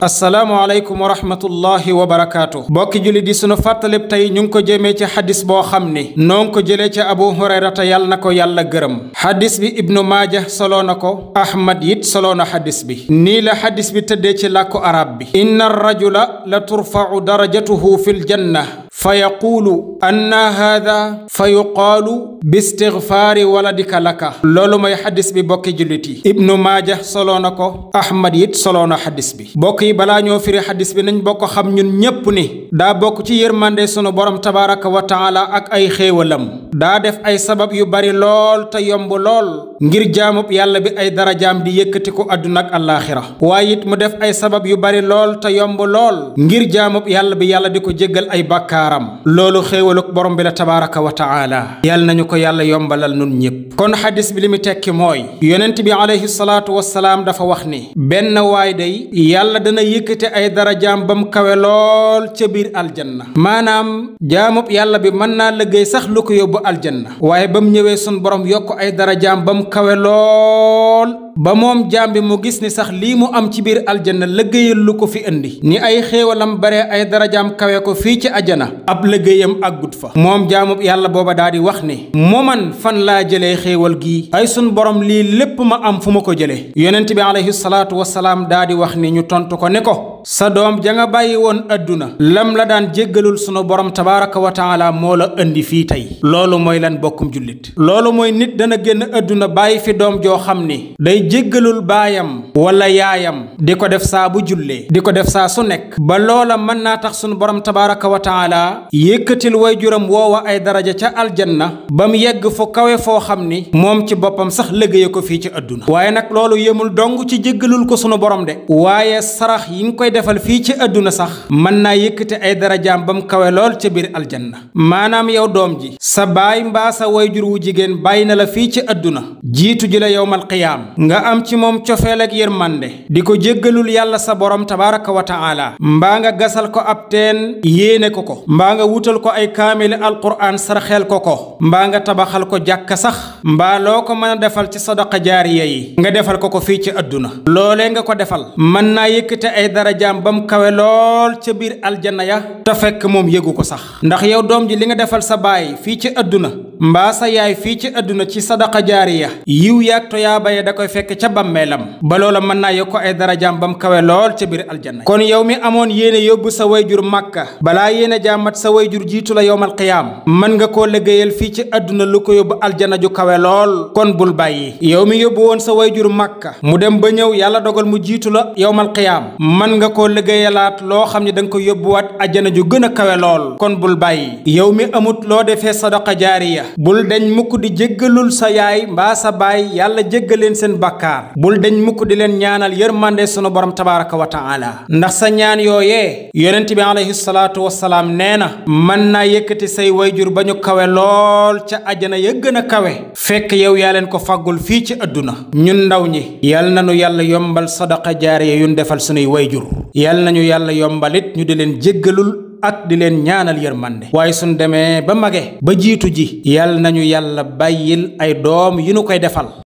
assalaamu aleykum wa rahmatullahi wa barakaatu bokki julli di sunu fàttalib tey ñu ngi ko jëmee ci xadis boo xam ni noo ngi ko jëlee ci abu hurayrata yàlla na ko yàlla gërëm xadis bi ibnu maaja soloo na ko ahmad it soloo na xadis bi nii la xadis bi tëddee ci làkku arab bi inna rajula la turfau darajatuhu fi ljanna fa yaquulu anna haada fa yuqaalu bistigfaari waladika laka loolu mooy xadis bi bokki jullit yi ibnu maaja soloo na ko ahmad it soloo na xadis bi bokk yi balaa ñoo firi xadis bi nañ bokk xam ñun ñépp ni daa bokk ci yërmande sunu borom tabaraka wa taala ak ay xéewalam daa def ay sabab yu bari lool te yomb lool ngir jaamub yàlla bi ay darajaam di yëkkati ko àdduna ak àllaaxira waaye it mu def ay sabab yu bari lool te yomb lool ngir jaamub yàlla bi yàlla di ko jéggal ay bàkkaaram loolu xéewaluk borom bi la tabaraka wa taala yàlla nañu ko yàlla yombalal nun ñépp kon xadis bi li mu tekki mooy yonent bi alayhi salaatu wassalaam dafa wax ni benn waay day yàlla dana yëkkate ay darajaam bam kawe lool ca biir aljanna maanaam jaamub yàlla bi mën naa liggéey sax lu ko yóbbu aljanna waaye bam ñëwee sun borom yokk ay darajaam bam kawe lool ba moom jaam bi mu gis ni sax lii mu am ci biir aljanna liggéeyal lu ko fi indi ni ay xéewalam bare ay darajaam kawe ko fii ci ajana ab liggéeyam àggut fa moom jaamub yàlla booba daa di wax ni mooman fan laa jëlee xéewal gii ay sun borom lii lépp ma am fu ma ko jëlee yonent bi alayhi salaatu wassalaam daa di wax ni ñu tontu ko ne ko sa doom ja nga bàyyi woon adduna lam la daan jéggalul sunu borom tabaraka wa taala moo la indi fii tey loolu mooy lan bokkum jullit loolu mooy nit dana génn adduna bàyyi fi doom joo xam ni day jéggalul baayam wala yaayam di ko def saa bu jullee di ko def saa su nekk ba loola mën naa tax sunu borom tabaraka wa taala yëkkatil wayjuram woowa ay daraja ca aljanna ba mu yegg fu kawe foo xam ni moom ci boppam sax liggéeye ko fii ci adduna waaye nag loolu yemul dong ci jéggalul ko sunu borom de waaye sarax yi nga koy defal fii ci adduna sax mën naa yëkkati ay darajaam ba mu kawe lool ca biir aljanna maanaam yow doom ji sa baay mbaa sa wayjur wu jigéen bàyyi na la fii ci adduna jiitu ji la yowmal qiyaam nga am ci moom cofeel ak yërmande di ko jéggalul yàlla sa borom tabaraka wa taala mbaa nga gasal ko ab teen yéene ko mbaa nga wutal ko ay kaamili alquraan sarxeel ko mbaa nga tabaxal ko jàkka sax mbaa loo ko mën a defal ci sadaqa jaariya yi nga defal ko fii ci adduna loolee nga ko defal mën naa yëkkate ay darajaam ba mu kawe lool ca biir aljanna ya te fekk moom yëgu ko sax ndax yow doom ji li nga defal sa baay fii ci adduna mbaa sa yaay fii ci adduna ci sadaqa jaariya yiw yaag toyaaba ya da koy fekk ca bàmmeelam ba loola mën naa yokk ay darajaam ba mu kawe lool ca biir aljanna kon yow mi amoon yéene yóbbu sa wayjur màkka balaa yéene jaamat sa wayjur jiitu la yowmal qiyaam mën nga koo liggéeyal fii ci adduna lu ko yóbbu aljana ju kawe lool kon bul bàyyi yow mi yóbbu woon sa wayjur màkka mu dem ba ñëw yàlla dogal mu jiitu la yowmal qiyaam mën nga koo liggéeyalaat loo xam ne da nga ko yóbbuwaat ajjana ju gën a kawe lool kon bul bàyyi yow mi amut loo defee sadaqa jaariya bul deñ mukk di jéggalul sa yaay mbaa sa baay yàlla jéggaleen seen bàkkaar bul deñ mukk di leen ñaanal yërmande sunu borom tabaraka wa taala ndax sa ñaan yooyee yonent bi alayhi salaatu wassalaam nee na mën naa yëkkati say wayjur ba ñu kawe lool ca ajjana ya gën a kawe fekk yow yaa leen ko faggul fii ci adduna ñun ndaw ñi yal nanu yàlla yombal sadaqa jaariya yun defal sunuy wayjur yal nañu yàlla yombalit ñu di leen jéggalul ak di leen ñaanal yërmande waaye suñ demee ba mage ba jiitu ji yal nañu yàlla bàyyil ay doom yu nu koy defal